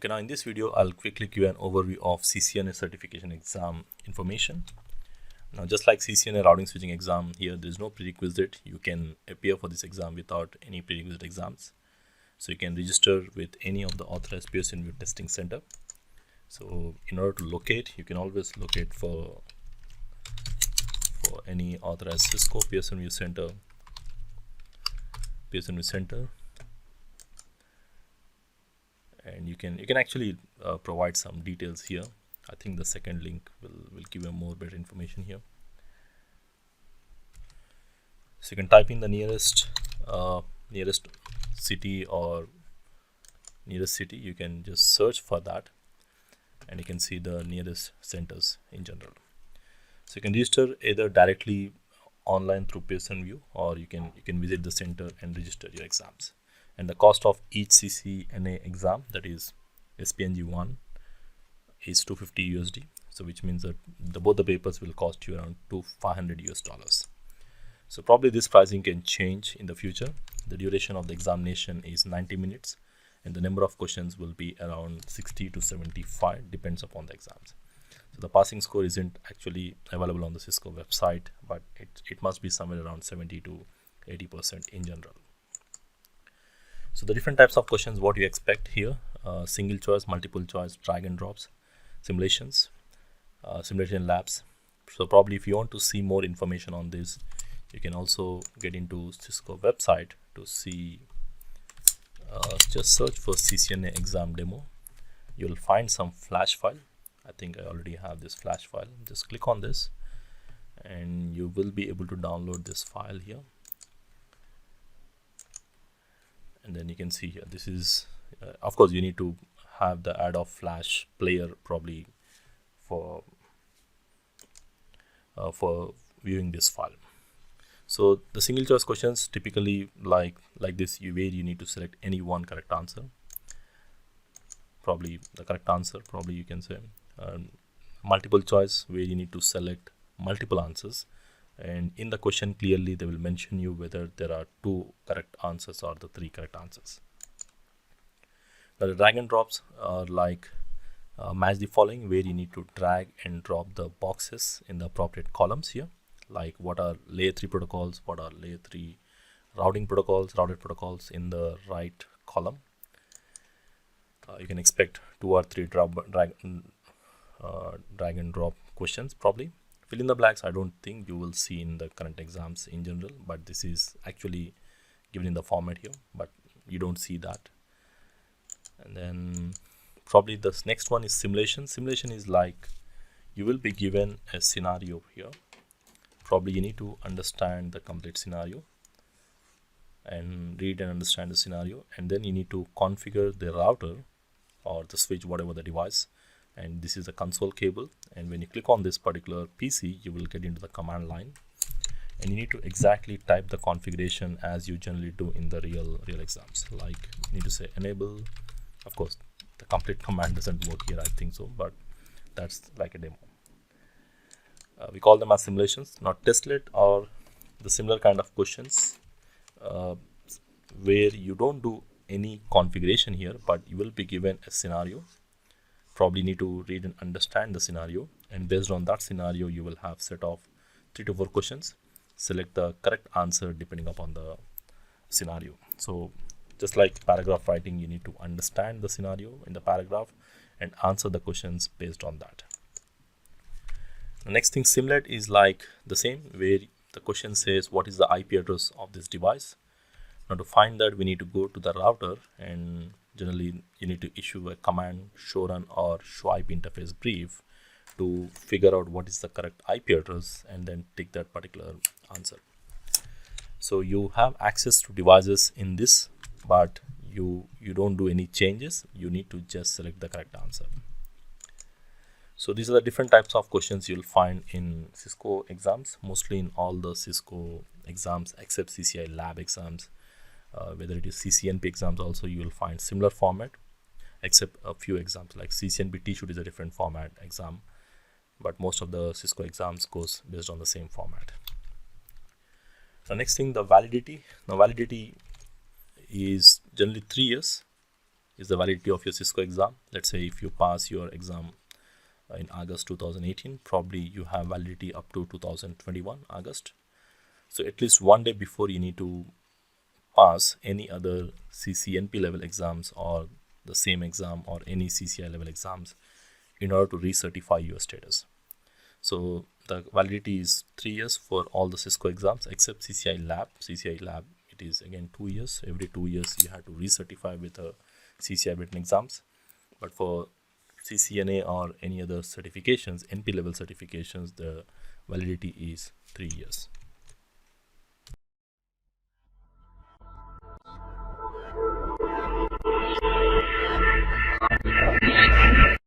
Okay, now in this video, I'll quickly give an overview of CCNA certification exam information. Now, just like CCNA routing switching exam, here there's no prerequisite. You can appear for this exam without any prerequisite exams. So you can register with any of the authorized peer-reviewed view testing center. So in order to locate, you can always locate for any authorized Cisco peer-reviewed view center, and you can actually provide some details here. I think the second link will give you more better information here. So you can type in the nearest city or nearest city. You can just search for that, and you can see the nearest centers in general. So you can register either directly online through Pearson View, or you can visit the center and register your exams. And the cost of each CCNA exam, that is SPNG1, is $250 USD. So which means that both the papers will cost you around $500 US. So probably this pricing can change in the future. The duration of the examination is 90 minutes, and the number of questions will be around 60 to 75, depends upon the exams. So the passing score isn't actually available on the Cisco website, but it must be somewhere around 70 to 80% in general. So the different types of questions, what you expect here: single choice, multiple choice, drag and drops, simulations, simulation labs. So probably if you want to see more information on this, you can also get into Cisco website to see. Just search for CCNA exam demo. You'll find some flash file. I think I already have this flash file. Just click on this and you will be able to download this file here. And then you can see here, this is of course you need to have the Adobe Flash player probably for viewing this file. So the single choice questions typically like this, where you need to select any one correct answer. Probably the correct answer, probably you can say. Multiple choice, where you need to select multiple answers, and in the question clearly they will mention you whether there are 2 correct answers or the 3 correct answers. Now the drag and drops are like match the following, where you need to drag and drop the boxes in the appropriate columns here, like what are layer 3 protocols, what are layer 3 routed protocols in the right column. You can expect 2 or 3 drag and drop questions probably. Fill in the blanks, I don't think you will see in the current exams in general, but this is actually given in the format here, but you don't see that. And then probably this next one is simulation. Simulation is like you will be given a scenario here. Probably you need to understand the complete scenario and read and understand the scenario, and then you need to configure the router or the switch, whatever the device. And this is a console cable, and when you click on this particular PC, you will get into the command line, and you need to exactly type the configuration as you generally do in the real exams. Like you need to say enable. Of course the complete command doesn't work here, I think so, but that's like a demo. We call them as simulations. Now testlet or the similar kind of questions where you don't do any configuration here, but you will be given a scenario. Probably need to read and understand the scenario, and based on that scenario you will have set of 3 to 4 questions. Select the correct answer depending upon the scenario. So just like paragraph writing, you need to understand the scenario in the paragraph and answer the questions based on that. The next thing, simulate, is like the same, where the question says what is the IP address of this device. Now to find that, we need to go to the router, and generally you need to issue a command show run or show IP interface brief to figure out what is the correct IP address and then take that particular answer. So you have access to devices in this, but you don't do any changes. You need to just select the correct answer. So these are the different types of questions you'll find in Cisco exams, mostly in all the Cisco exams except CCI lab exams. Whether it is CCNP exams, also you will find similar format, except a few exams like CCNP T-Shoot is a different format exam, but most of the Cisco exams goes based on the same format. The next thing, the validity. Now validity is generally 3 years. is the validity of your Cisco exam. Let's say if you pass your exam in August 2018, probably you have validity up to 2021 August. So at least one day before, you need to pass any other CCNP level exams or the same exam or any CCI level exams in order to recertify your status. So the validity is 3 years for all the Cisco exams except CCI Lab. CCI Lab, it is again 2 years. Every 2 years you have to recertify with the CCI written exams. But for CCNA or any other certifications, NP level certifications, the validity is 3 years.